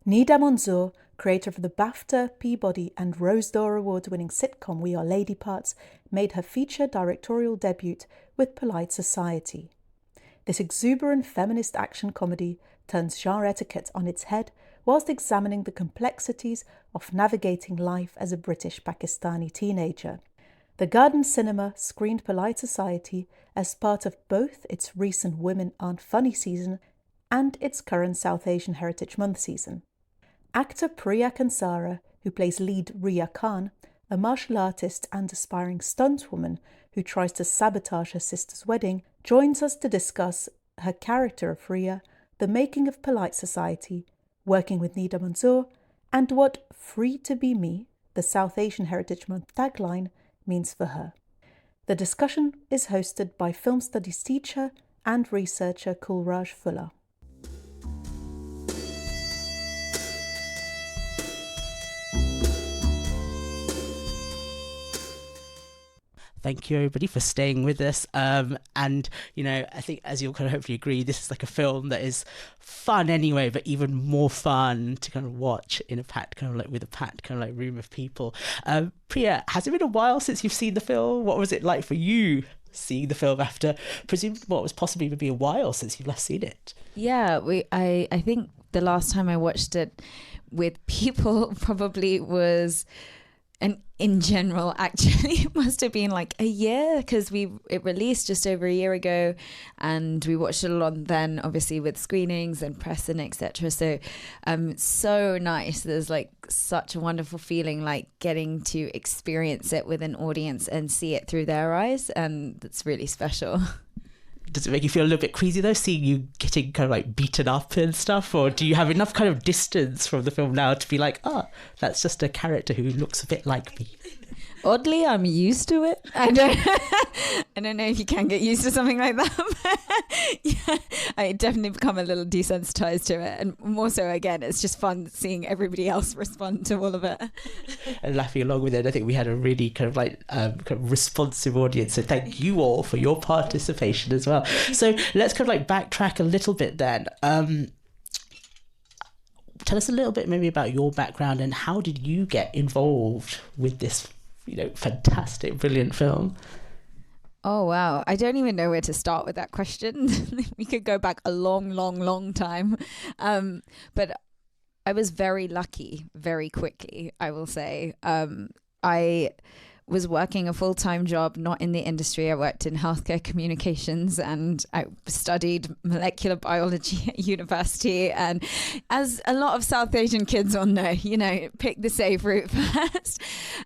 Nida Manzoor, creator of the BAFTA, Peabody and Rose d'Or award-winning sitcom We Are Lady Parts, made her feature directorial debut with Polite Society. This exuberant feminist action comedy turns genre etiquette on its head whilst examining the complexities of navigating life as a British-Pakistani teenager. The Garden Cinema screened Polite Society as part of both its recent Women Aren't Funny season and its current South Asian Heritage Month season. Actor Priya Kansara, who plays lead Riya Khan, a martial artist and aspiring stuntwoman who tries to sabotage her sister's wedding, joins us to discuss her character of Riya, the making of Polite Society, working with Nida Manzoor, and what Free to Be Me, the South Asian Heritage Month tagline, means for her. The discussion is hosted by film studies teacher and researcher Kulraj Phullar. Thank you, everybody, for staying with us. And, you know, I think, as you'll kind of hopefully agree, this is like a film that is fun anyway, but even more fun to kind of watch in a packed, kind of like with a packed kind of like room of people. Priya, has it been a while since you've seen the film? What was it like for you seeing the film after, presumably, what was possibly maybe a while since you've last seen it? Yeah, I think the last time I watched it with people probably was... And in general, actually, it must have been like a year because it released just over a year ago, and we watched it a lot then, obviously with screenings and press and etc. So, so nice. There's like such a wonderful feeling, like getting to experience it with an audience and see it through their eyes, and that's really special. Does it make you feel a little bit queasy though, seeing you getting kind of like beaten up and stuff? Or do you have enough kind of distance from the film now to be like, that's just a character who looks a bit like me? Oddly, I'm used to it. I don't know if you can get used to something like that. But yeah, I definitely become a little desensitized to it. And more so, again, it's just fun seeing everybody else respond to all of it. And laughing along with it. I think we had a really kind of responsive audience. So thank you all for your participation as well. So let's kind of like backtrack a little bit then. Tell us a little bit maybe about your background and how did you get involved with this, you know, fantastic, brilliant film? Oh, wow. I don't even know where to start with that question. We could go back a long time. But I was very lucky very quickly, I will say. I was working a full-time job, not in the industry. I worked in healthcare communications and I studied molecular biology at university. And as a lot of South Asian kids will know, you know, pick the safe route first.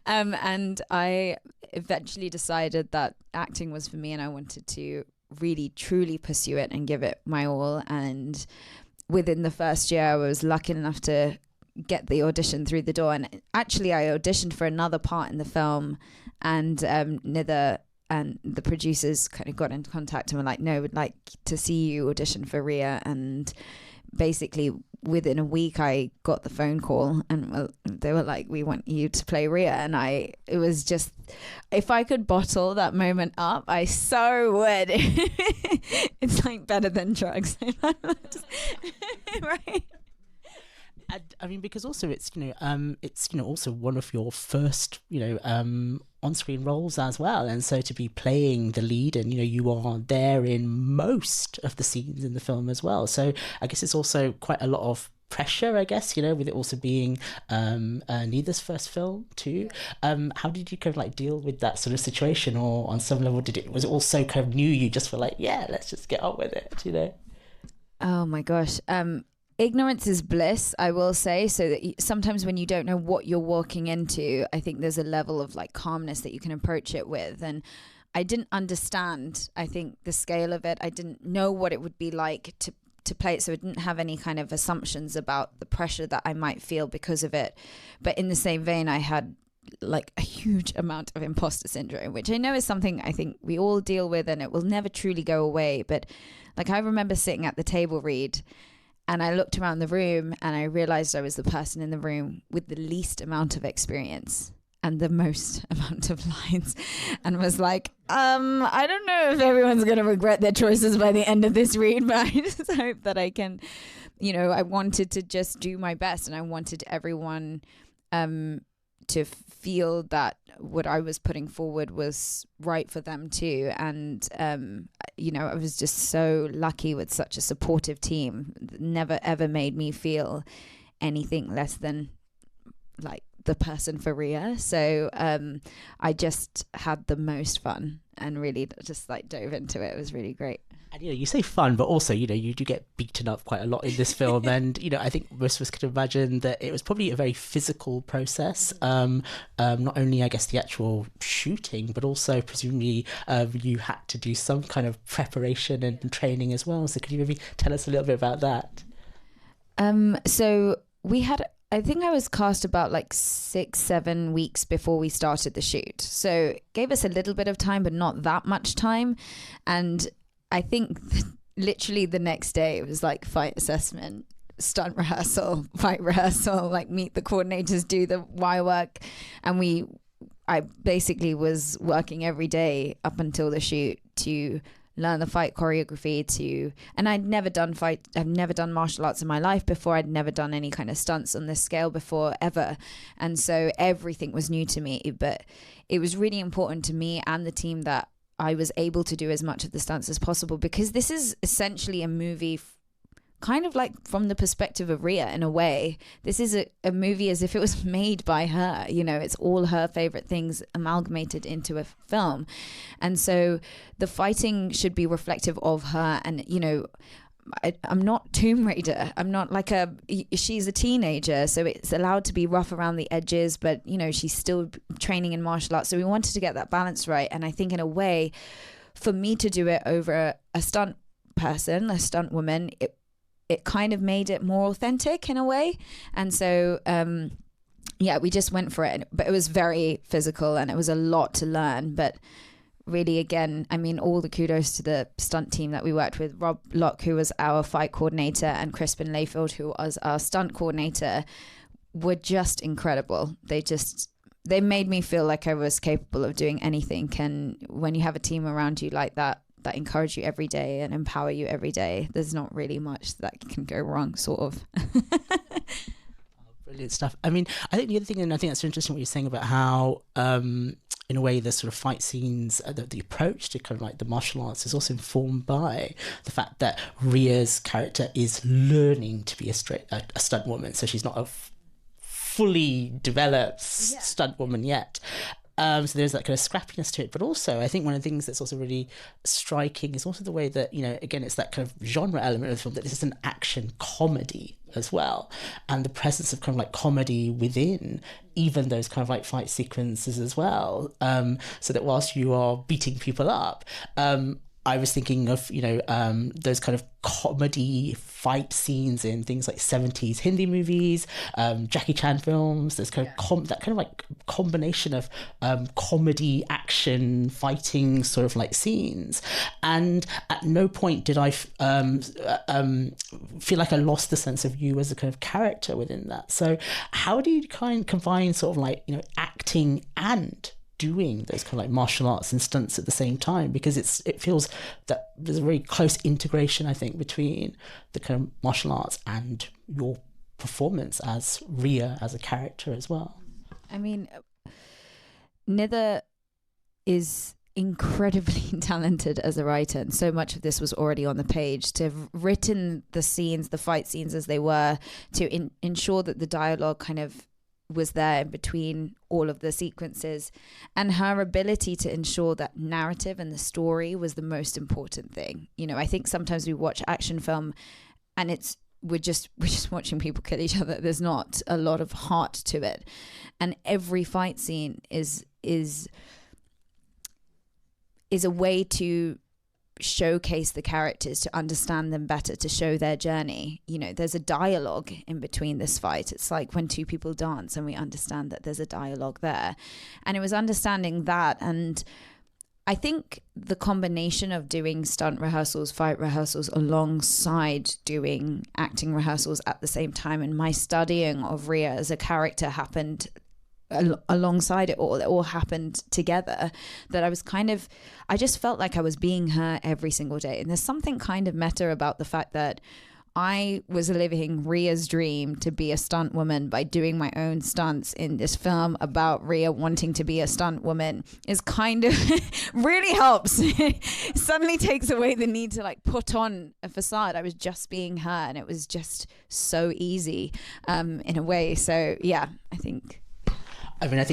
And I eventually decided that acting was for me and I wanted to really, truly pursue it and give it my all. And within the first year, I was lucky enough to get the audition through the door, and actually I auditioned for another part in the film, and Nida and the producers kind of got in contact and were like, no, we'd like to see you audition for Riya. And basically within a week I got the phone call and they were like, we want you to play Riya. And it was just, if I could bottle that moment up, I so would. It's like better than drugs. Right. And, I mean, because also it's also one of your first, on-screen roles as well. And so to be playing the lead and, you are there in most of the scenes in the film as well. So I guess it's also quite a lot of pressure, I guess, with it also being Nida's first film too. How did you kind of like deal with that sort of situation, or on some level was it also kind of new, you just were like, yeah, let's just get on with it, Oh my gosh. Ignorance is bliss, I will say, so that sometimes when you don't know what you're walking into, I think there's a level of like calmness that you can approach it with. And I didn't understand, I think, the scale of it. I didn't know what it would be like to play it, so I didn't have any kind of assumptions about the pressure that I might feel because of it. But in the same vein, I had like a huge amount of imposter syndrome, which I know is something I think we all deal with and it will never truly go away. But like, I remember sitting at the table read and I looked around the room and I realized I was the person in the room with the least amount of experience and the most amount of lines, and was like, I don't know if everyone's going to regret their choices by the end of this read, but I just hope that I can you know, I wanted to just do my best, and I wanted everyone to feel that what I was putting forward was right for them too. And, you know, I was just so lucky with such a supportive team. Never ever made me feel anything less than like the person for Rhea. So I just had the most fun and really just like dove into it. It was really great. And, you know, you say fun, but also, you know, you do get beaten up quite a lot in this film. And, you know, I think most of us could imagine that it was probably a very physical process. Not only, I guess, the actual shooting, but also presumably you had to do some kind of preparation and training as well. So could you maybe tell us a little bit about that? So we had, I think I was cast about like 6-7 weeks before we started the shoot. So it gave us a little bit of time, but not that much time. And I think literally the next day it was like fight assessment, stunt rehearsal, fight rehearsal, like meet the coordinators, do the wire work. And I basically was working every day up until the shoot to learn the fight choreography and I've never done martial arts in my life before. I'd never done any kind of stunts on this scale before ever. And so everything was new to me, but it was really important to me and the team that I was able to do as much of the stunts as possible, because this is essentially a movie kind of like from the perspective of Rhea in a way. This is a movie as if it was made by her, you know, it's all her favorite things amalgamated into a film. And so the fighting should be reflective of her. And, you know, I'm not Tomb Raider. I'm not like she's a teenager, so it's allowed to be rough around the edges, but, you know, she's still training in martial arts. So we wanted to get that balance right. And I think in a way, for me to do it over a stunt person, a stunt woman, it kind of made it more authentic in a way. And so, yeah, we just went for it. But it was very physical and it was a lot to learn. But really, again, I mean, all the kudos to the stunt team that we worked with. Rob Locke, who was our fight coordinator, and Crispin Layfield, who was our stunt coordinator, were just incredible. They made me feel like I was capable of doing anything. And when you have a team around you like that encourage you every day and empower you every day, there's not really much that can go wrong, sort of. Brilliant stuff. I mean, I think the other thing, and I think that's interesting what you're saying about how in a way the sort of fight scenes, the approach to kind of like the martial arts is also informed by the fact that Rhea's character is learning to be a stunt woman. So she's not a fully developed stunt woman yet. So there's that kind of scrappiness to it. But also, I think one of the things that's also really striking is also the way that, you know, again, it's that kind of genre element of the film, that this is an action comedy as well. And the presence of kind of like comedy within even those kind of like fight sequences as well. So that whilst you are beating people up, I was thinking of, you know, those kind of comedy fight scenes in things like 70s Hindi movies, Jackie Chan films. There's kind of that kind of like combination of comedy, action, fighting sort of like scenes. And at no point did I feel like I lost the sense of you as a kind of character within that. So how do you kind of combine sort of like, you know, acting and doing those kind of like martial arts and stunts at the same time? Because it feels that there's a very close integration, I think, between the kind of martial arts and your performance as Rhea as a character as well. I mean, Nida is incredibly talented as a writer, and so much of this was already on the page. To have written the scenes, the fight scenes as they were, to ensure that the dialogue kind of was there in between all of the sequences, and her ability to ensure that narrative and the story was the most important thing. You know, I think sometimes we watch action film and we're just watching people kill each other. There's not a lot of heart to it, and every fight scene is a way to showcase the characters, to understand them better, to show their journey. You know, there's a dialogue in between this fight. It's like when two people dance and we understand that there's a dialogue there. And it was understanding that. And I think the combination of doing stunt rehearsals, fight rehearsals alongside doing acting rehearsals at the same time, and my studying of Rhea as a character happened alongside it all happened together, that I just felt like I was being her every single day. And there's something kind of meta about the fact that I was living Ria's dream to be a stunt woman by doing my own stunts in this film about Ria wanting to be a stunt woman is kind of really helps. Suddenly takes away the need to like put on a facade. I was just being her, and it was just so easy in a way. So yeah, I think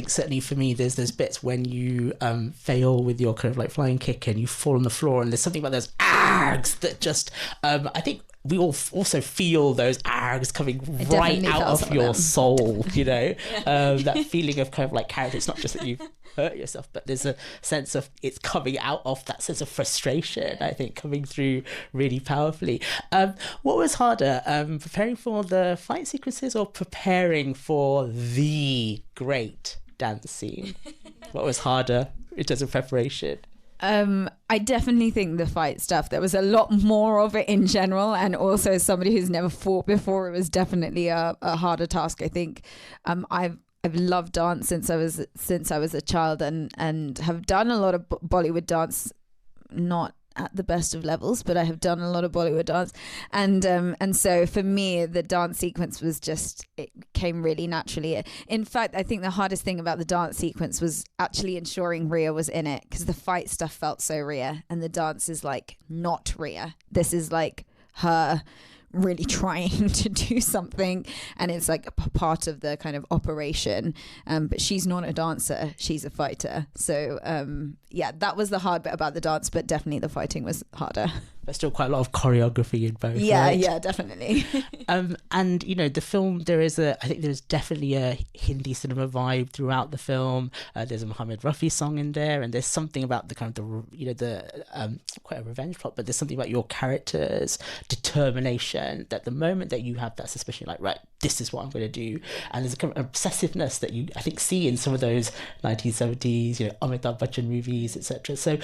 certainly for me, there's bits when you fail with your kind of like flying kick and you fall on the floor, and there's something about those args that just I think we all also feel those args coming right out of your soul, you know. That feeling of kind of like character. It's not just that you've hurt yourself, but there's a sense of it's coming out of that sense of frustration, I think, coming through really powerfully. What was harder, preparing for the fight sequences or preparing for the great dance scene? What was harder in terms of preparation? I definitely think the fight stuff, there was a lot more of it in general, and also as somebody who's never fought before, it was definitely a harder task. I think I've loved dance since I was a child, and have done a lot of Bollywood dance, not at the best of levels, but I have done a lot of Bollywood dance, and so for me the dance sequence was just, it came really naturally. In fact, I think the hardest thing about the dance sequence was actually ensuring Ria was in it, because the fight stuff felt so Ria, and the dance is like not Ria. This is like her really trying to do something, and it's like a part of the kind of operation, but she's not a dancer, she's a fighter. So yeah, that was the hard bit about the dance, but definitely the fighting was harder. There's still quite a lot of choreography in both. Yeah, right? Yeah, definitely. And you know, the film, I think there's definitely a Hindi cinema vibe throughout the film. There's a Mohammed Rafi song in there, and there's something about the kind of quite a revenge plot, but there's something about your character's determination that the moment that you have that suspicion, like, right, this is what I'm going to do, and there's a kind of obsessiveness that you, I think, see in some of those 1970s, you know, Amitabh Bachchan movies, etc. So,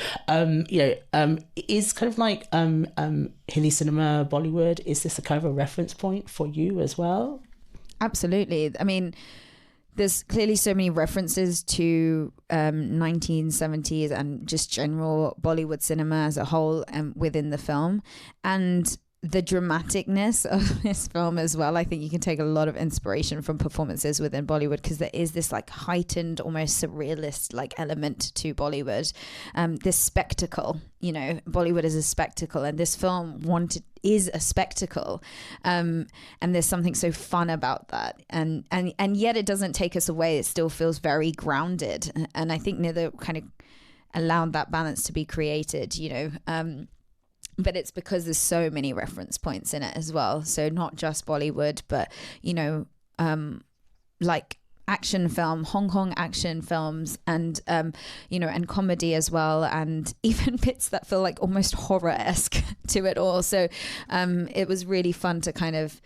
is kind of like Hindi cinema, Bollywood, is this a kind of a reference point for you as well? Absolutely. I mean, there's clearly so many references to 1970s and just general Bollywood cinema as a whole within the film. And the dramaticness of this film as well, I think you can take a lot of inspiration from performances within Bollywood, because there is this like heightened, almost surrealist like element to Bollywood, this spectacle, you know. Bollywood is a spectacle, and this film is a spectacle, and there's something so fun about that, and yet it doesn't take us away. It still feels very grounded, and I think Nida kind of allowed that balance to be created, you know. But it's because there's so many reference points in it as well. So not just Bollywood, but, you know, like action film, Hong Kong action films, and, you know, and comedy as well. And even bits that feel like almost horror-esque to it all. So it was really fun to kind of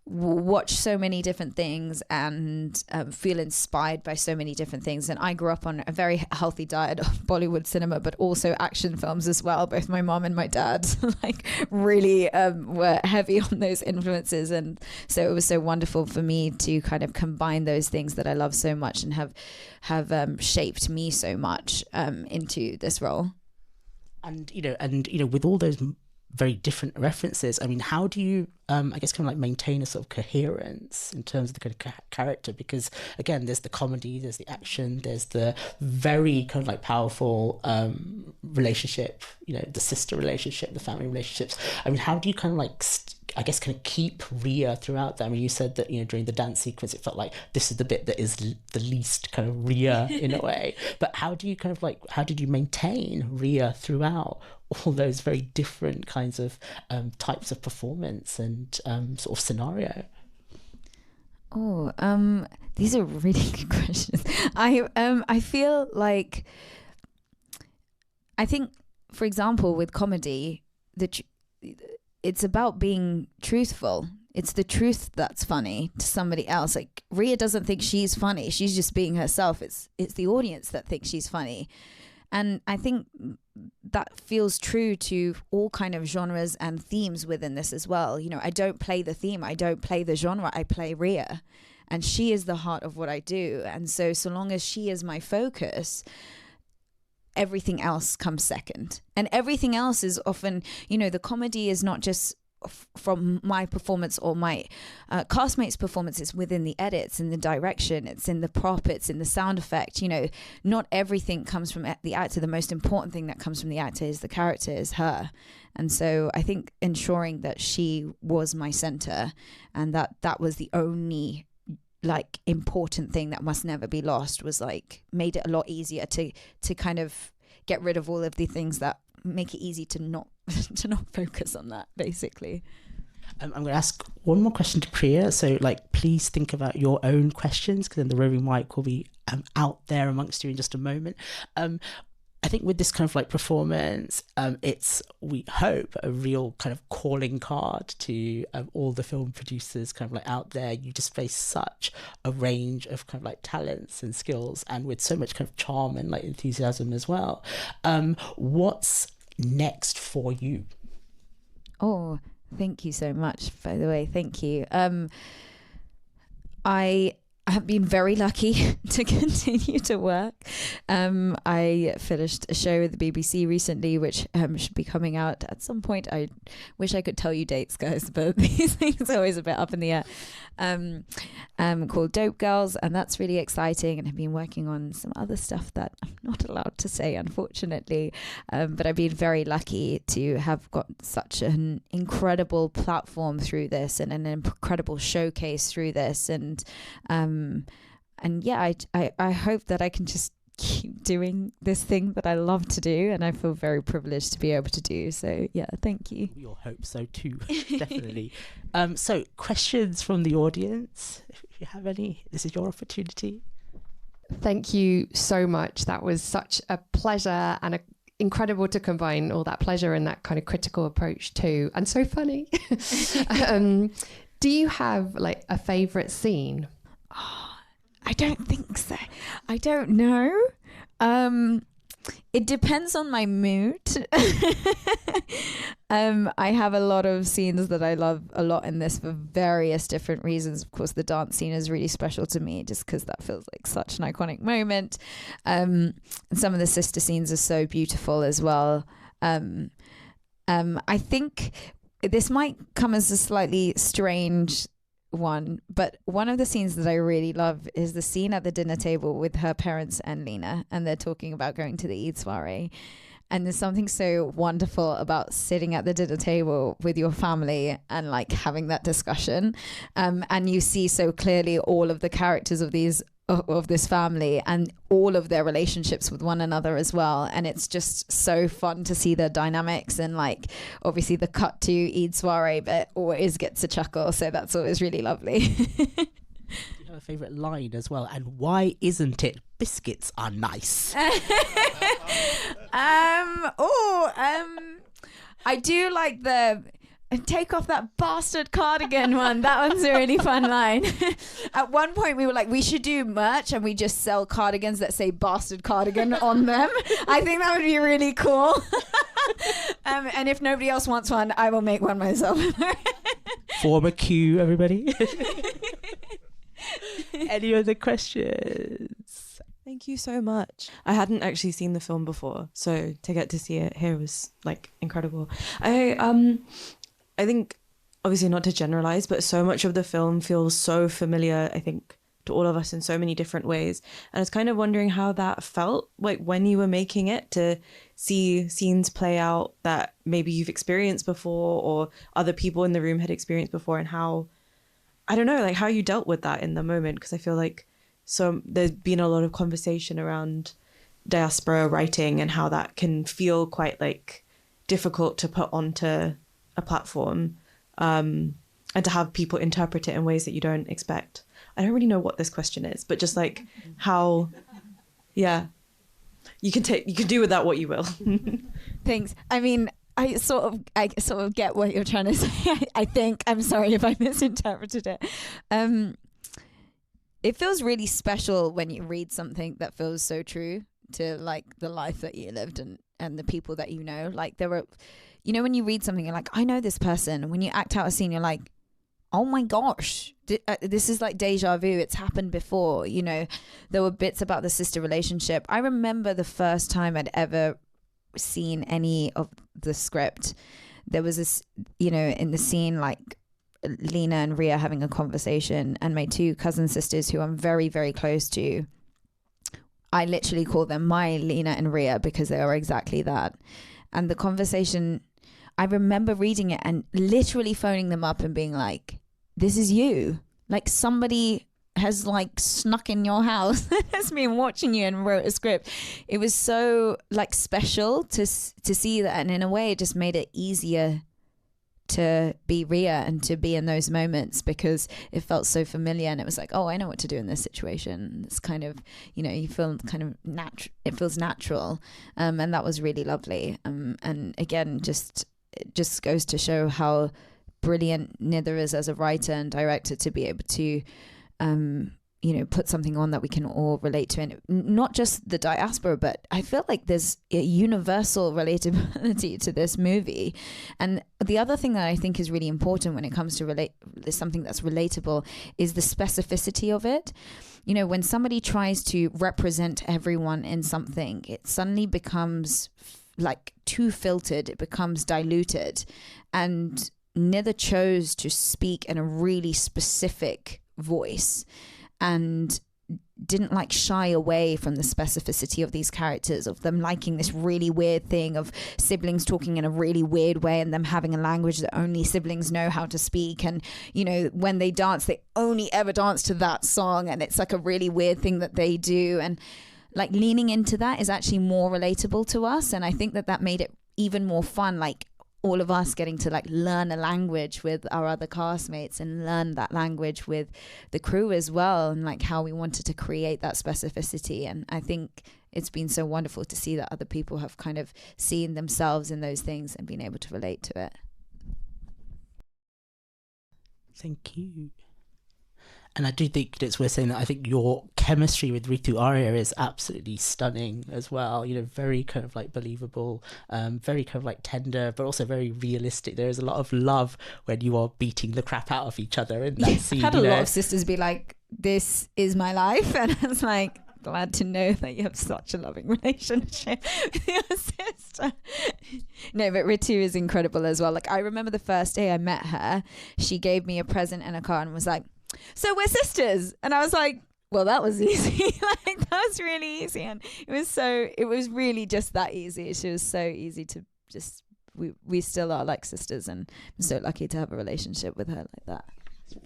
watch so many different things and feel inspired by so many different things. And I grew up on a very healthy diet of Bollywood cinema, but also action films as well. Both my mom and my dad like really were heavy on those influences, and so it was so wonderful for me to kind of combine those things that I love so much and have shaped me so much into this role. And you know, with all those very different references, I mean, how do you I guess kind of like maintain a sort of coherence in terms of the kind of character? Because again, there's the comedy, there's the action, there's the very kind of like powerful relationship, you know, the sister relationship, the family relationships. I mean, how do you kind of like I guess kind of keep Ria throughout that? I mean, you said that, you know, during the dance sequence it felt like this is the bit that is the least kind of Ria in a way, but how did you maintain Ria throughout all those very different kinds of types of performance and sort of scenario? These are really good questions. I feel like, I think, for example, with comedy, it's about being truthful. It's the truth that's funny to somebody else. Like, Ria doesn't think she's funny. She's just being herself. It's the audience that thinks she's funny. And I think that feels true to all kind of genres and themes within this as well. You know, I don't play the theme. I don't play the genre. I play Ria. And she is the heart of what I do. And so long as she is my focus, everything else comes second. And everything else is often, you know, the comedy is not just from my performance or my castmates' performance. It's within the edits, in the direction, it's in the prop, it's in the sound effect. Not everything comes from the actor. The most important thing that comes from the actor is the character, is her. And so I think ensuring that she was my center, and that was the only important thing that must never be lost, was made it a lot easier to kind of get rid of all of the things that make it easy to not focus on that, basically. I'm going to ask one more question to Priya. So please think about your own questions, because then the roving mic will be out there amongst you in just a moment. I think with this kind of performance, it's, we hope, a real kind of calling card to all the film producers kind of out there. You just face such a range of kind of talents and skills, and with so much kind of charm and enthusiasm as well. What's next for you? Oh, thank you so much, by the way. Thank you. I have been very lucky to continue to work. I finished a show with the BBC recently, which should be coming out at some point. I wish I could tell you dates, guys, but these things are always a bit up in the air. Called Dope Girls, and that's really exciting. And I've been working on some other stuff that I'm not allowed to say, unfortunately. But I've been very lucky to have got such an incredible platform through this, and an incredible showcase through this. And yeah, I hope that I can just keep doing this thing that I love to do, and I feel very privileged to be able to do. So yeah, thank you. We all hope so too. Definitely. So questions from the audience, if you have any, this is your opportunity. Thank you so much. That was such a pleasure, and incredible to combine all that pleasure and that kind of critical approach too, and so funny. Do you have a favorite scene? Oh, I don't think so. I don't know. It depends on my mood. I have a lot of scenes that I love a lot in this for various different reasons. Of course, the dance scene is really special to me just because that feels like such an iconic moment. And some of the sister scenes are so beautiful as well. I think this might come as a slightly strange one, but one of the scenes that I really love is the scene at the dinner table with her parents and Lena, and they're talking about going to the Eid soiree. And there's something so wonderful about sitting at the dinner table with your family and having that discussion. And you see so clearly all of the characters of this family and all of their relationships with one another as well. And it's just so fun to see their dynamics, and obviously the cut to Eid soiree, but always gets a chuckle. So that's always really lovely. You have a favourite line as well, and why isn't it biscuits are nice? I do like the take off that bastard cardigan one. That one's a really fun line. At one point we were like, we should do merch and we just sell cardigans that say bastard cardigan on them. I think that would be really cool. And if nobody else wants one, I will make one myself. Form a queue, everybody. Any other questions? Thank you so much. I hadn't actually seen the film before, so to get to see it here was incredible. I think, obviously not to generalize, but so much of the film feels so familiar, I think, to all of us in so many different ways. And I was kind of wondering how that felt when you were making it, to see scenes play out that maybe you've experienced before or other people in the room had experienced before, and how, I don't know, how you dealt with that in the moment. Because I feel so there's been a lot of conversation around diaspora writing and how that can feel quite difficult to put onto a platform, and to have people interpret it in ways that you don't expect. I don't really know what this question is, but just how, yeah, you can do with that what you will. Thanks. I mean, I sort of get what you're trying to say. I think, I'm sorry if I misinterpreted it. It feels really special when you read something that feels so true to the life that you lived and the people that you know. There were, when you read something, you're like, I know this person. And when you act out a scene, you're like, oh my gosh, this is deja vu. It's happened before. There were bits about the sister relationship. I remember the first time I'd ever seen any of the script. there was this, you know, in the scene, like Lena and Ria having a conversation, and my two cousin sisters who I'm very, very close to, I literally call them my Lena and Ria because they are exactly that. And the conversation, I remember reading it and literally phoning them up and being like, this is you. Like somebody has like snuck in your house, has been watching you and wrote a script. It was so like special to see that. And in a way, it just made it easier to be Ria and to be in those moments because it felt so familiar, and it was like, oh, I know what to do in this situation. It's kind of, you know, you feel kind of it feels natural, and that was really lovely. And again, it just goes to show how brilliant Nida is as a writer and director to be able to you know, put something on that we can all relate to, and not just the diaspora, but I feel like there's a universal relatability to this movie. And the other thing that I think is really important when it comes to something that's relatable is the specificity of it. You know, when somebody tries to represent everyone in something, it suddenly becomes like too filtered, it becomes diluted. And Nida chose to speak in a really specific voice and didn't like shy away from the specificity of these characters, of them liking this really weird thing of siblings talking in a really weird way and them having a language that only siblings know how to speak. And, you know, when they dance, they only ever dance to that song, and it's like a really weird thing that they do. And like leaning into that is actually more relatable to us. And I think that made it even more fun. Like all of us getting to like learn a language with our other castmates and learn that language with the crew as well, and like how we wanted to create that specificity. And I think it's been so wonderful to see that other people have kind of seen themselves in those things and been able to relate to it. Thank you. And I do think it's worth saying that I think your chemistry with Ritu Arya is absolutely stunning as well. You know, very kind of like believable, very kind of like tender, but also very realistic. There is a lot of love when you are beating the crap out of each other in that scene. I've had a lot of sisters be like, this is my life. And I was like, glad to know that you have such a loving relationship with your sister. No, but Ritu is incredible as well. Like I remember the first day I met her, she gave me a present in a car and was like, so we're sisters. And I was like, well, that was easy. Like that was really easy. And it was really just that easy. She was so easy to just, we still are like sisters, and I'm so lucky to have a relationship with her like that.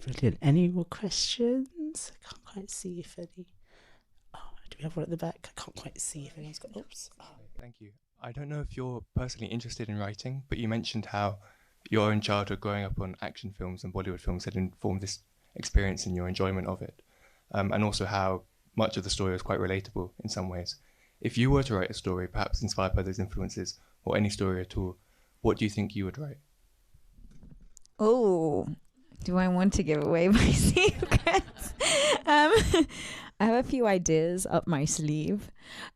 Brilliant. Any more questions? I can't quite see if any. Oh, do we have one at the back? I can't quite see if anyone's got. Oops. Oh. Thank you. I don't know if you're personally interested in writing, but you mentioned how your own childhood growing up on action films and Bollywood films had informed this experience and your enjoyment of it, and also how much of the story was quite relatable in some ways. If you were to write a story, perhaps inspired by those influences, or any story at all, what do you think you would write? Oh, do I want to give away my secrets? I have a few ideas up my sleeve.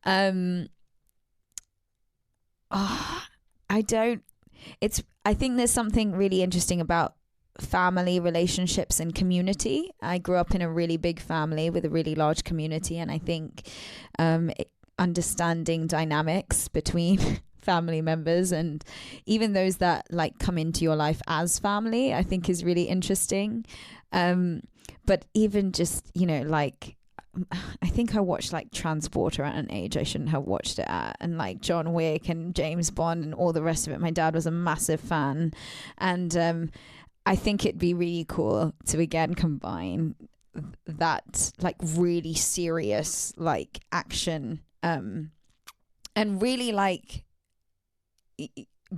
I think there's something really interesting about family relationships and community. I grew up in a really big family with a really large community, and I think understanding dynamics between family members and even those that like come into your life as family, I think is really interesting. But even just, you know, like I think I watched like Transporter at an age I shouldn't have watched it at, and like John Wick and James Bond and all the rest of it. My dad was a massive fan, and I think it'd be really cool to again combine that like really serious like action and really like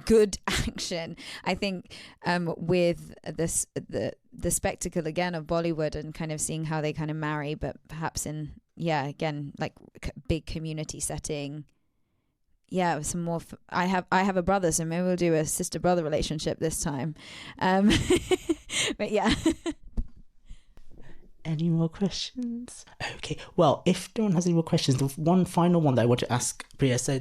good action. I think with this the spectacle again of Bollywood and kind of seeing how they kind of marry, but perhaps in again like big community setting. Yeah, some more. I have a brother, so maybe we'll do a sister-brother relationship this time. But yeah. Any more questions? Okay, well, if no one has any more questions, the one final one that I want to ask Priya, so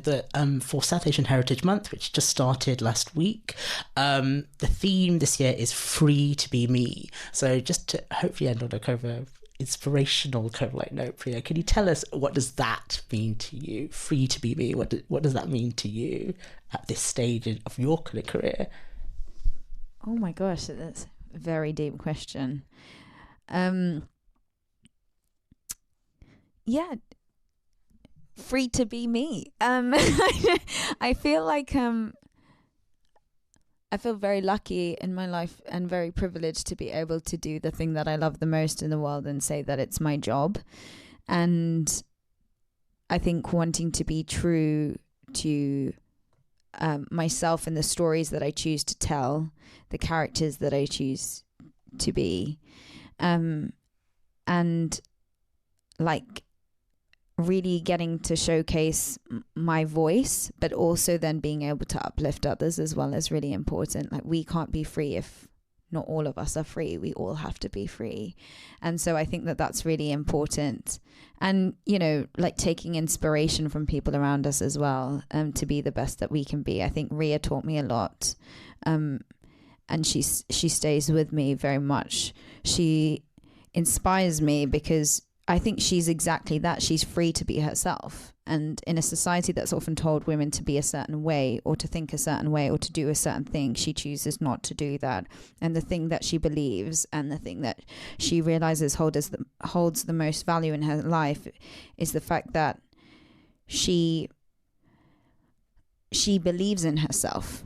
for South Asian Heritage Month, which just started last week, the theme this year is Free to Be Me. So just to hopefully end on a kind of inspirational kind of like note, Priya, can you tell us what does that mean to you? Free to be me. What does that mean to you at this stage of your career? Oh my gosh, that's a very deep question. Yeah, free to be me. I feel like I feel very lucky in my life and very privileged to be able to do the thing that I love the most in the world and say that it's my job. And I think wanting to be true to myself and the stories that I choose to tell, the characters that I choose to be, and like really getting to showcase my voice, but also then being able to uplift others as well is really important. Like, we can't be free if not all of us are free. We all have to be free. And so I think that that's really important. And, you know, like taking inspiration from people around us as well, to be the best that we can be. I think Ria taught me a lot. And she stays with me very much. She inspires me because I think she's exactly that. She's free to be herself. And in a society that's often told women to be a certain way or to think a certain way or to do a certain thing, she chooses not to do that. And the thing that she believes and the thing that she realizes holds the most value in her life is the fact that she believes in herself.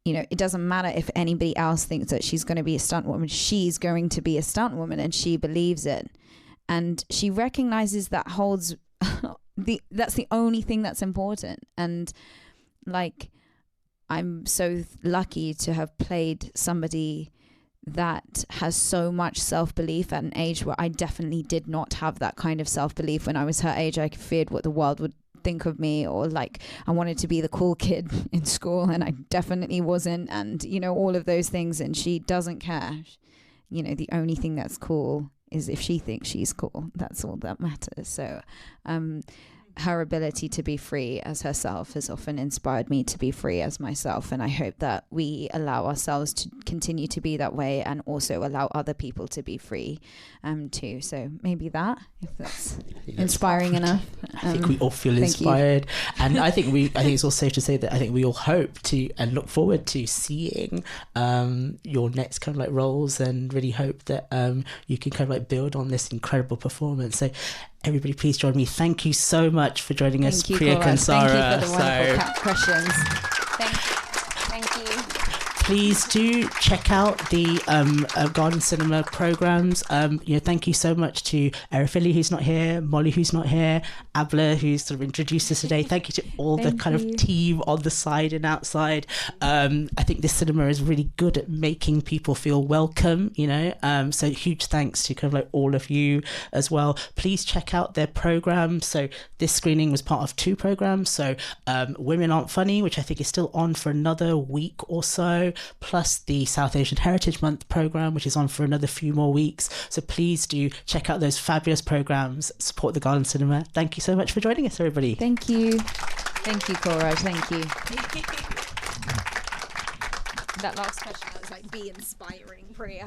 You know, it doesn't matter if anybody else thinks that she's going to be a stunt woman. She's going to be a stunt woman and she believes it. And she recognizes that holds that's the only thing that's important. And like, I'm so lucky to have played somebody that has so much self-belief at an age where I definitely did not have that kind of self-belief. When I was her age, I feared what the world would think of me, or like I wanted to be the cool kid in school and I definitely wasn't, and you know, all of those things. And she doesn't care. You know, the only thing that's cool is if she thinks she's cool. That's all that matters. So her ability to be free as herself has often inspired me to be free as myself, and I hope that we allow ourselves to continue to be that way and also allow other people to be free too. So maybe that, if that's inspiring enough. I think we all feel inspired, and I think it's also safe to say that I think we all hope to and look forward to seeing your next kind of like roles, and really hope that you can kind of like build on this incredible performance. So everybody, please join me. Thank you so much for joining us, Priya Kansara. Thank you for the wonderful questions. Thank you. Please do check out the Garden Cinema programs. Thank you so much to Arafili, who's not here, Molly, who's not here, Abla, who's sort of introduced us today. Thank you to all the kind of team on the side and outside. I think this cinema is really good at making people feel welcome, so huge thanks to kind of like all of you as well. Please check out their programs. So this screening was part of 2 programs. So Women Aren't Funny, which I think is still on for another week or so, plus the South Asian Heritage Month program, which is on for another few more weeks. So please do check out those fabulous programs, support the Garden Cinema. Thank you so much for joining us, everybody. Thank you, Kulraj. Thank you. That last question, I was like, be inspiring, Priya.